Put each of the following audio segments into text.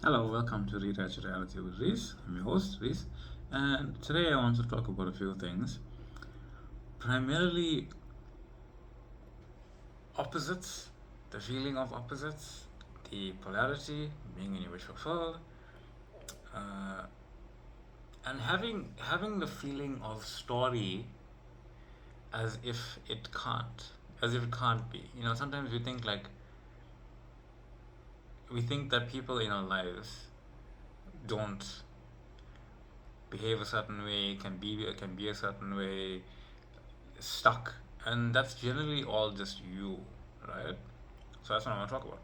Hello, welcome to Retouch Reality with Reese. I'm your host, Reese, and today I want to talk about a few things. Primarily opposites, the feeling of opposites, the polarity, being in your wish fulfilled, uh, and having the feeling of story as if it can't, as if it can't be. Sometimes we think that people in our lives don't behave a certain way, can be a certain way, stuck, and that's generally all just you, right? So that's what I want to talk about.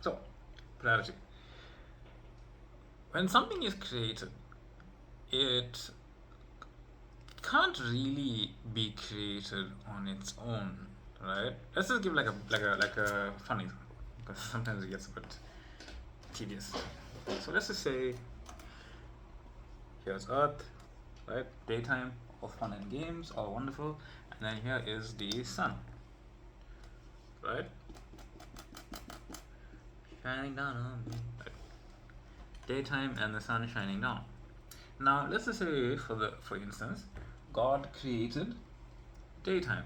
So, clarity. When something is created, it can't really be created on its own, right? Let's just give like a fun example because sometimes it gets a bit tedious. So let's just say here's Earth, right? Daytime, all fun and games, all wonderful, and then here is the sun, right? Shining down on me. Right. Daytime and the sun shining down. Now let's just say for instance, God created daytime.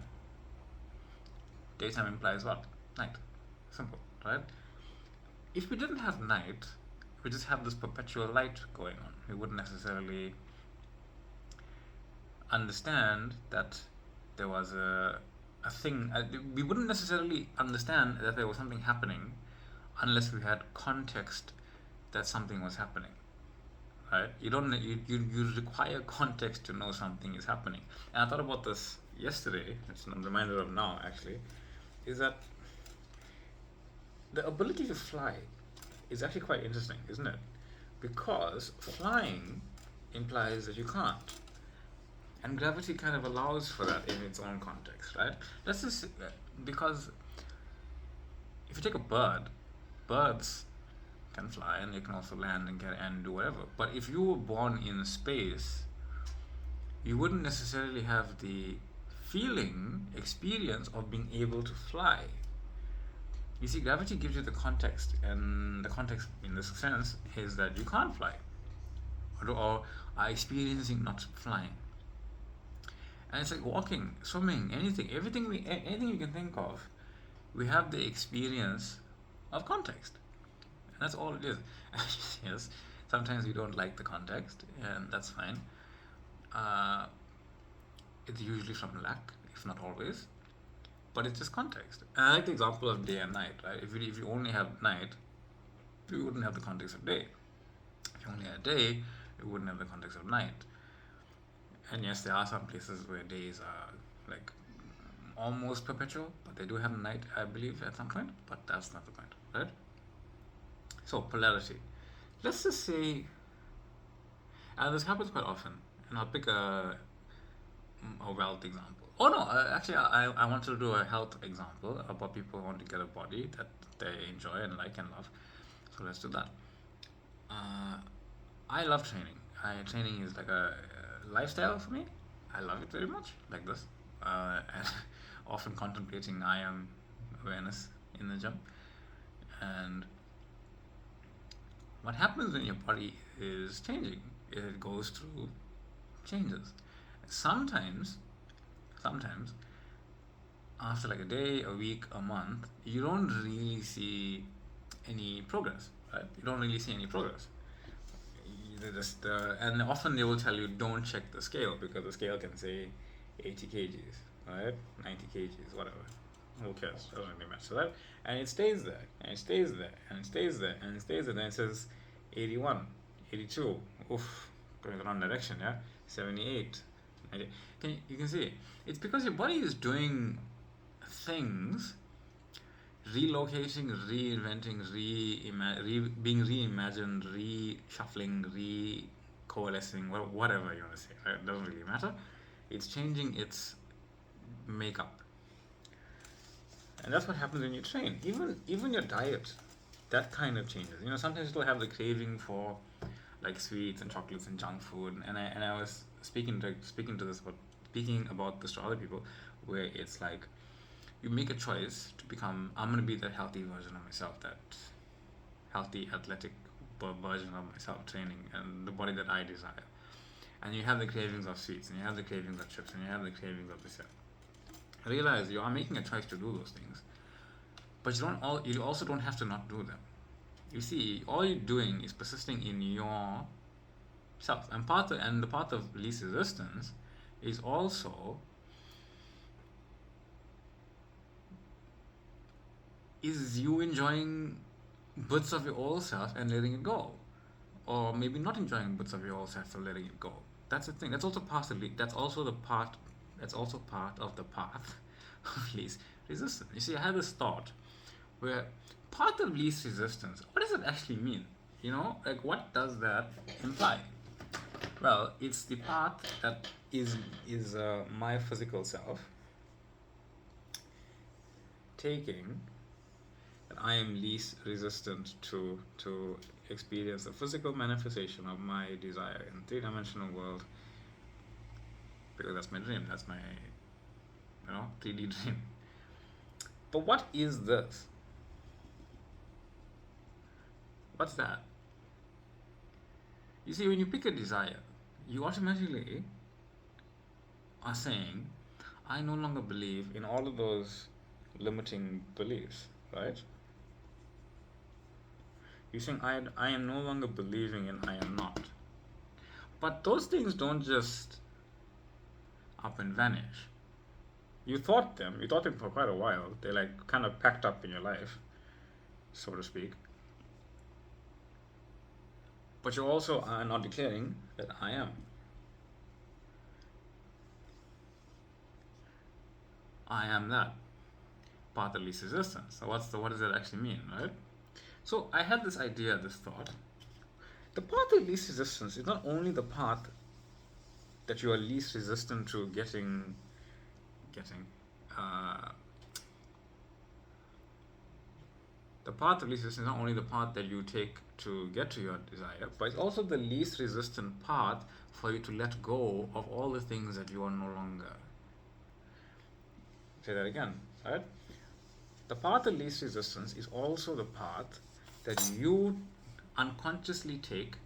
Daytime implies what? Night. Simple, right? If we didn't have night, we just have this perpetual light going on. We wouldn't necessarily understand that there was a thing. We wouldn't necessarily understand that there was something happening unless we had context that something was happening. Right? You don't you require context to know something is happening. And I thought about this yesterday, which I'm reminded of now actually, is that the ability to fly is actually quite interesting, isn't it? Because flying implies that you can't. And gravity kind of allows for that in its own context, right? Let's just because if you take a bird, birds can fly and they can also land and do whatever. But if you were born in space, you wouldn't necessarily have the experience of being able to fly. You see, gravity gives you the context, and the context in this sense is that you can't fly, or are experiencing not flying. And it's like walking, swimming, anything you can think of, we have the experience of context, and that's all it is. Yes, sometimes we don't like the context, and that's fine. Uh, it's usually from lack, if not always, but it's just context. And I like the example of day and night, right? If you only have night, you wouldn't have the context of day. If you only had day, you wouldn't have the context of night. And yes, there are some places where days are like almost perpetual, but they do have night, I believe, at some point. But that's not the point, right? So polarity. Let's just say, and this happens quite often, and I'll pick a wealth example. Oh no, actually, I want to do a health example about people who want to get a body that they enjoy and like and love. So let's do that. Uh, I love training. Training is like a lifestyle for me. I love it very much, like this. And often contemplating I am awareness in the gym. And what happens when your body is changing? It goes through changes. Sometimes, sometimes after like a day, a week, a month, you don't really see any progress, right? You don't really see any progress. And often they will tell you don't check the scale because the scale can say 80 kgs, right? 90 kgs, whatever. Who cares? Doesn't really matter, right? And it stays there, and it stays there, and it stays there, and it stays there. Then it says 81, 82. Oof, going the wrong direction, yeah. 78. 90. You can see it's because your body is doing things, relocating, reinventing, being reimagined, reshuffling, coalescing, whatever you want to say. Right? It doesn't really matter. It's changing its makeup, and that's what happens when you train. Even your diet, that kind of changes. Sometimes you'll have the craving for like sweets and chocolates and junk food, and I was speaking about this to other people, where it's like you make a choice to become, I'm going to be that healthy version of myself, that healthy, athletic, version of myself training and the body that I desire. And you have the cravings of sweets, and you have the cravings of chips, and you have the cravings of this. Realize you are making a choice to do those things, but you also don't have to not do them. You see, all you're doing is persisting in your self, and the path of least resistance is also you enjoying bits of your old self and letting it go, or maybe not enjoying bits of your old self and letting it go. That's the thing. That's also part. That's also part of the path of least resistance. You see, I had this thought where path of least resistance. What does it actually mean? Like what does that imply? Well, it's the path that is my physical self taking. I am least resistant to experience the physical manifestation of my desire in three-dimensional world, because that's my dream. That's my 3D dream. But what is this? What's that? You see, when you pick a desire, you automatically are saying, I no longer believe in all of those limiting beliefs, right? You're saying, I am no longer believing in I am not. But those things don't just up and vanish. You thought them for quite a while. They're like kind of packed up in your life, so to speak. But you also are not declaring that I am. I am that. Path of least resistance. So what does that actually mean, right? So I had this idea, this thought. The path of least resistance is not only the path that you are least resistant to getting the path of least resistance is not only the path that you take to get to your desire, but it's also the least resistant path for you to let go of all the things that you are no longer. Say that again, right? The path of least resistance is also the path that you unconsciously take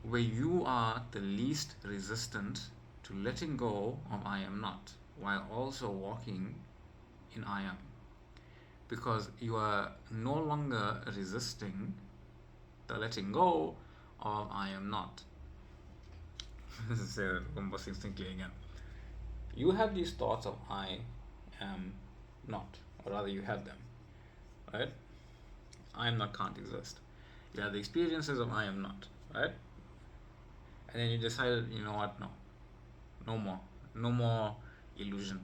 where you are the least resistant to letting go of I am not, while also walking in I am. Because you are no longer resisting the letting go of I am not. Say that one more succinctly again. You have these thoughts of I am not, or rather you have them, right? I am not can't exist. You have the experiences of I am not, right? And then you decided, you know what, no more illusion,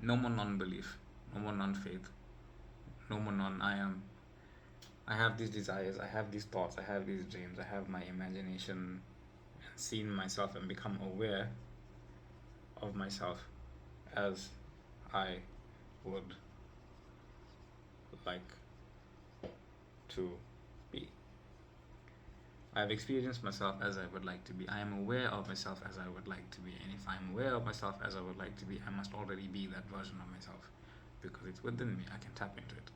no more non-belief, no more non-faith, no more I am. I have these desires, I have these thoughts, I have these dreams, I have my imagination, and seen myself and become aware of myself as I would like to be. I have experienced myself as I would like to be. I am aware of myself as I would like to be. And if I'm aware of myself as I would like to be, I must already be that version of myself, because it's within me. I can tap into it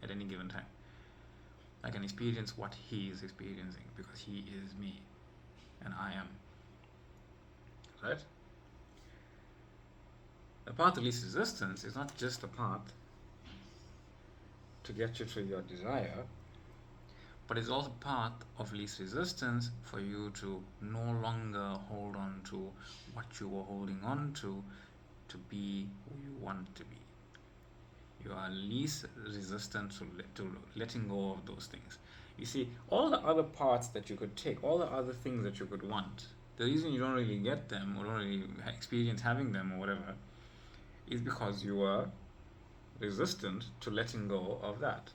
at any given time. I can experience what he is experiencing because he is me and I am. Right? The path of least resistance is not just a path to get you to your desire, but it's also path of least resistance for you to no longer hold on to what you were holding on to be who you want to be. You are least resistant to letting go of those things. You see, all the other paths that you could take, all the other things that you could want, the reason you don't really get them or don't really experience having them or whatever is because you are resistant to letting go of that.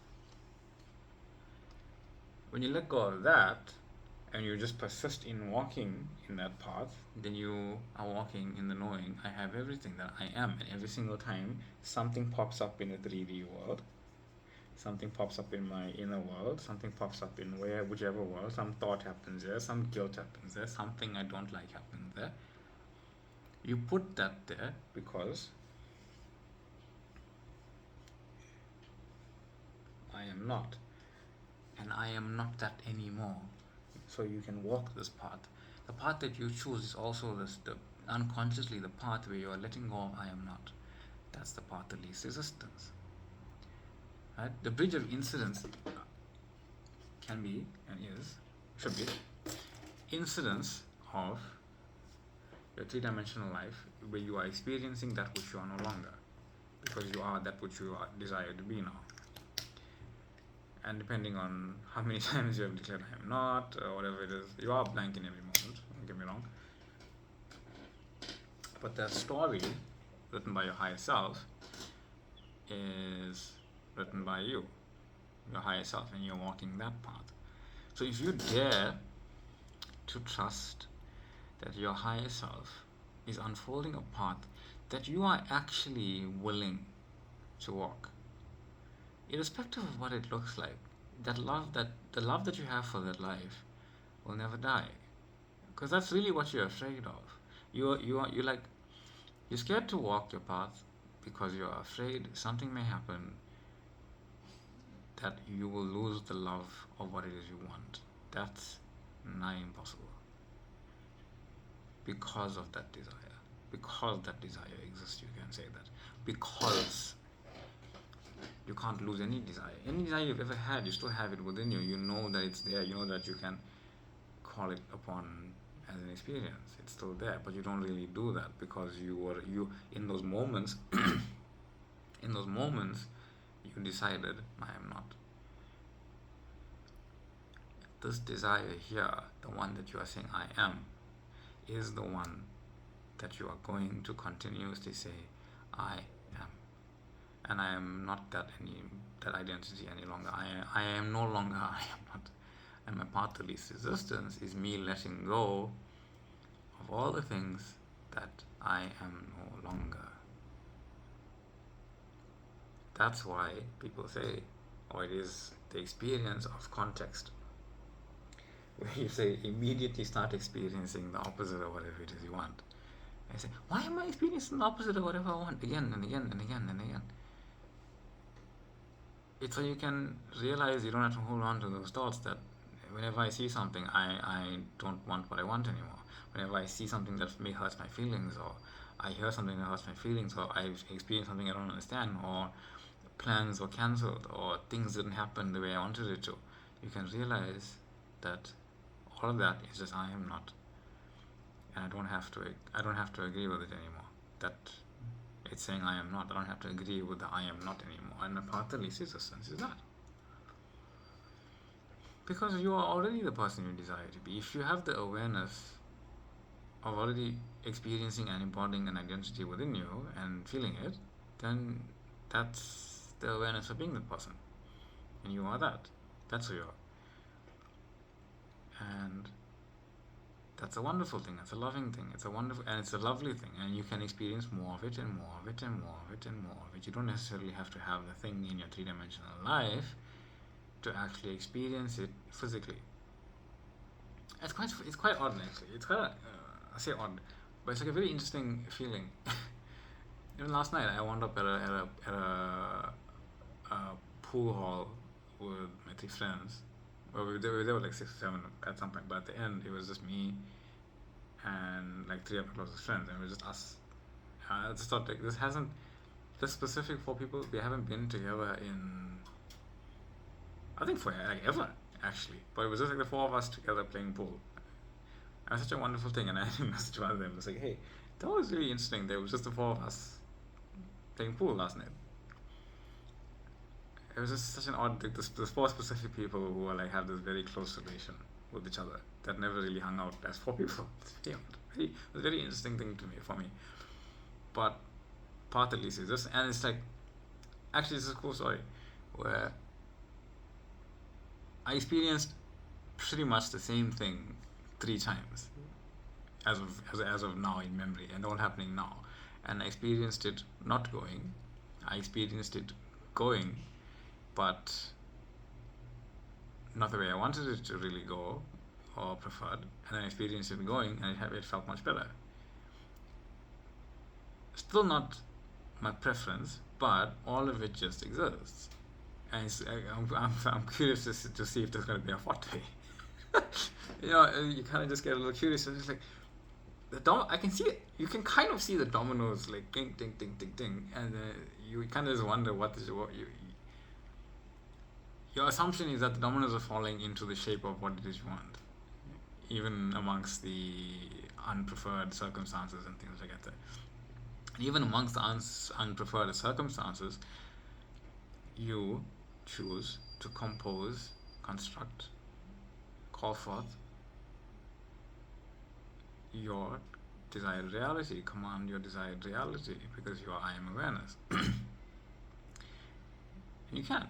When you let go of that and you just persist in walking in that path, then you are walking in the knowing I have everything that I am. And every single time something pops up in the 3D world, something pops up in my inner world, something pops up in whichever world, some thought happens there, some guilt happens there, something I don't like happens there. You put that there because I am not. and I am not that anymore. So you can walk this path. The path that you choose is also the unconsciously the path where you are letting go of I am not. That's the path of least resistance. Right? The bridge of incidence can be and should be incidence of your three-dimensional life where you are experiencing that which you are no longer, because you are that which you are desire to be now. And depending on how many times you have declared I am not, or whatever it is, you are blank in every moment, don't get me wrong. But the story written by your higher self is written by you, your higher self, and you're walking that path. So if you dare to trust that your higher self is unfolding a path that you are actually willing to walk, irrespective of what it looks like, the love that you have for that life will never die, because that's really what you're afraid of. You're scared to walk your path because you're afraid something may happen that you will lose the love of what it is you want. That's nigh impossible because of that desire. Because that desire exists, you can say that. Because you can't lose any desire. Any desire you've ever had, you still have it within you. You know that it's there. You know that you can call it upon as an experience. It's still there, but you don't really do that because you in those moments you decided I am not. This desire here, the one that you are saying I am, is the one that you are going to continuously say I am. And I am not that identity any longer. I am no longer I am not. And my path to least resistance is me letting go of all the things that I am no longer. That's why people say, or it is the experience of context, where you say immediately start experiencing the opposite of whatever it is you want. I say, why am I experiencing the opposite of whatever I want again and again and again and again? It's so you can realize you don't have to hold on to those thoughts that whenever I see something, I don't want what I want anymore. Whenever I see something that may hurt my feelings, or I hear something that hurts my feelings, or I experience something I don't understand, or plans were cancelled, or things didn't happen the way I wanted it to, you can realize that all of that is just I am not, and I don't have to agree with it anymore. That it's saying I am not. I don't have to agree with the I am not anymore. And my path of least resistance is that. Because you are already the person you desire to be. If you have the awareness of already experiencing and embodying an identity within you and feeling it, then that's the awareness of being the person. And you are that. That's who you are. And that's a wonderful thing. It's a loving thing. It's a wonderful, and it's a lovely thing. And you can experience more of it and more of it and more of it and more of it. You don't necessarily have to have the thing in your three-dimensional life to actually experience it physically. It's quite odd actually. It's quite I say odd, but it's like a very interesting feeling. Even last night, I wound up at a pool hall with my 3 friends. Well, they were like 6 or 7 at some point, but at the end, it was just me and like 3 of my closest friends, and it was just us. I just thought, like, this specific 4 people, we haven't been together in, I think, for like ever, actually. But it was just like the 4 of us together playing pool. And it was such a wonderful thing, and I messaged one of them. I was like, hey, that was really interesting. There was just the 4 of us playing pool last night. It was just such an odd thing. The 4 specific people who are like have this very close relation with each other that never really hung out as 4 people. It was a very interesting thing for me. But part at least is this, and it's like, actually, this is a cool story where I experienced pretty much the same thing 3 times as of now in memory, and all happening now. And I experienced it not going. I experienced it going, but not the way I wanted it to really go or preferred. And then I experienced it going, and it felt much better. Still not my preference, but all of it just exists. And I'm curious to see if there's going to be a fourth way. You kind of just get a little curious. It's just like I can see it. You can kind of see the dominoes like ding, ding, ding, ding, ding, and you kind of just wonder what your assumption is that the dominoes are falling into the shape of what it is you want, even amongst the unpreferred circumstances and things like that. And even amongst the unpreferred circumstances, you choose to compose, construct, call forth your desired reality, command your desired reality, because you are I am awareness. And you can.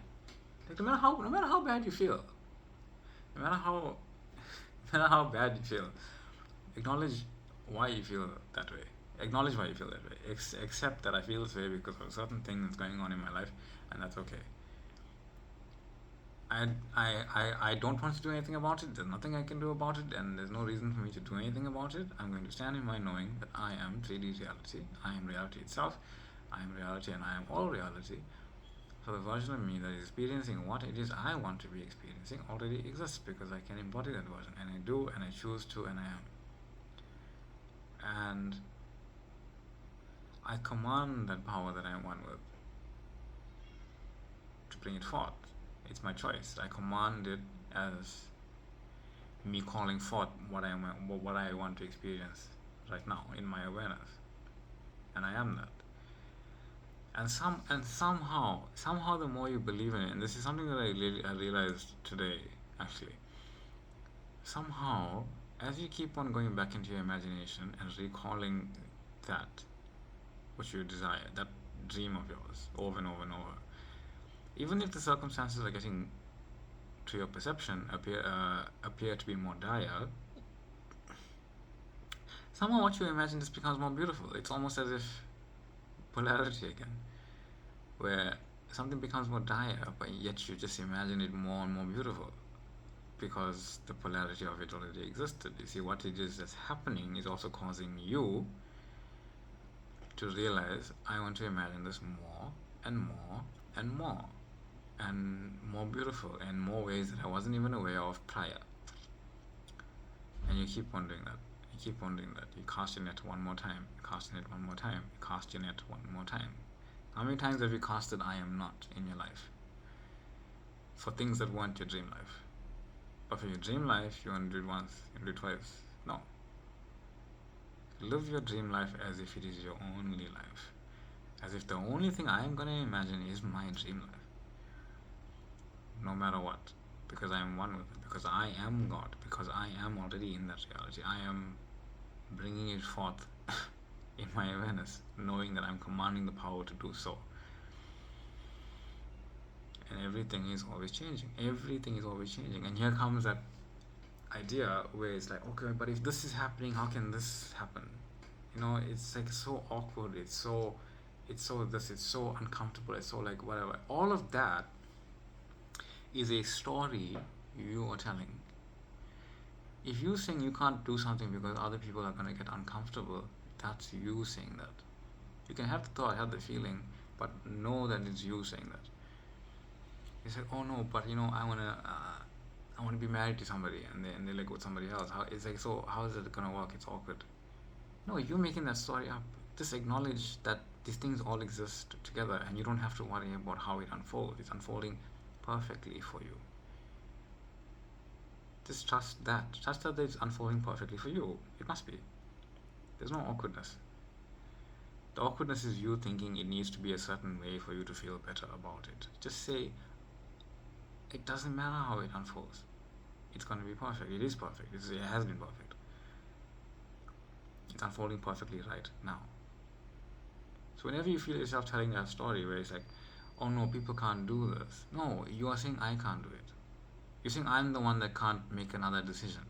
Like, no matter how bad you feel, no matter how bad you feel, acknowledge why you feel that way. Acknowledge why you feel that way. Accept that I feel this way because of a certain thing that's going on in my life, and that's okay. I don't want to do anything about it. There's nothing I can do about it, and there's no reason for me to do anything about it. I'm going to stand in my knowing that I am 3D reality. I am reality itself. I am reality, and I am all reality. So the version of me that is experiencing what it is I want to be experiencing already exists, because I can embody that version, and I do, and I choose to, and I am. And I command that power that I am one with to bring it forth. It's my choice. I command it as me calling forth what I want to experience right now in my awareness, and I am that. And somehow the more you believe in it, and this is something that I realized today actually, somehow as you keep on going back into your imagination and recalling that which you desire, that dream of yours, over and over and over, even if the circumstances are getting to your perception appear to be more dire, somehow what you imagine just becomes more beautiful. It's almost as if polarity again, where something becomes more dire, but yet you just imagine it more and more beautiful because the polarity of it already existed. You see, what it is that's happening is also causing you to realize, I want to imagine this more and more and more, and more beautiful in more ways that I wasn't even aware of prior. And you keep on doing that. You keep on doing that. You cast your net one more time. You cast your net one more time. You cast your net one more time. How many times have you casted I am not in your life? For things that weren't your dream life. But for your dream life, you want to do it once, you want to do it twice. No. Live your dream life as if it is your only life. As if the only thing I am going to imagine is my dream life. No matter what. Because I am one with it. Because I am God. Because I am already in that reality. I am bringing it forth in my awareness, knowing that I'm commanding the power to do so. And everything is always changing. Everything is always changing. And here comes that idea where it's like, okay, but if this is happening, how can this happen? It's like so awkward. It's so uncomfortable. It's so like whatever. All of that is a story you are telling. If you're saying you can't do something because other people are going to get uncomfortable, that's you saying that. You can have the thought, have the feeling, but know that it's you saying that. You say, oh no, but I want to be married to somebody, and they like with somebody else. It's like, so how is it going to work? It's awkward. No, you're making that story up. Just acknowledge that these things all exist together, and you don't have to worry about how it unfolds. It's unfolding perfectly for you. Just trust that. Trust that it's unfolding perfectly for you. It must be. There's no awkwardness. The awkwardness is you thinking it needs to be a certain way for you to feel better about it. Just say, it doesn't matter how it unfolds. It's going to be perfect. It is perfect. It has been perfect. It's unfolding perfectly right now. So whenever you feel yourself telling that story where it's like, oh no, people can't do this. No, you are saying I can't do it. You're saying I'm the one that can't make another decision.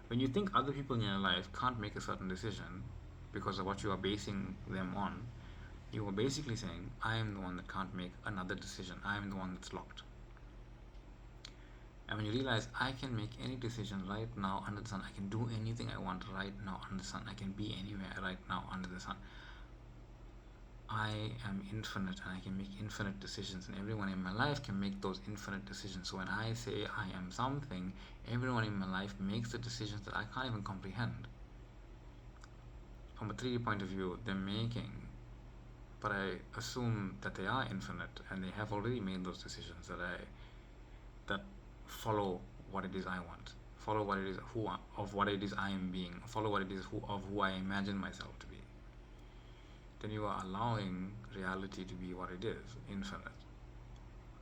When you think other people in your life can't make a certain decision because of what you are basing them on, you are basically saying, I am the one that can't make another decision. I am the one that's locked. And when you realize I can make any decision right now under the sun, I can do anything I want right now under the sun, I can be anywhere right now under the sun, I am infinite and I can make infinite decisions, and everyone in my life can make those infinite decisions. So when I say I am something, everyone in my life makes the decisions that I can't even comprehend. From a 3D point of view, they're making, but I assume that they are infinite and they have already made those decisions that follow what it is I want, follow what it is of what it is I am being, follow what it is of who I imagine myself to be. Then you are allowing reality to be what it is, infinite.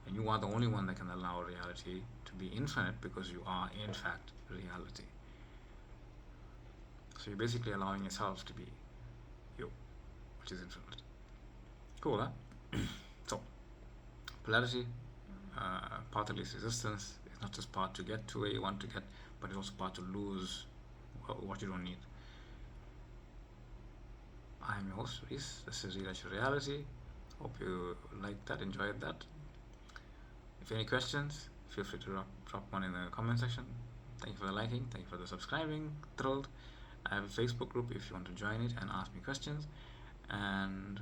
And you are the only one that can allow reality to be infinite, because you are in fact reality. So you're basically allowing yourself to be you, which is infinite. Cool, huh? So, polarity, path of least resistance, is not just path to get to where you want to get, but it's also path to lose what you don't need. I'm your host, Reese. This is Real Reality. Hope you liked that, enjoyed that. If you have any questions, feel free to drop one in the comment section. Thank you for the liking, thank you for the subscribing. Thrilled. I have a Facebook group if you want to join it and ask me questions. And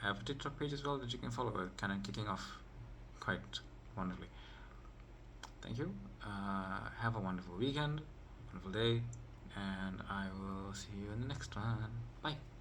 I have a TikTok page as well that you can follow. We're kind of kicking off quite wonderfully. Thank you. Have a wonderful weekend, wonderful day, and I will see you in the next one. Bye.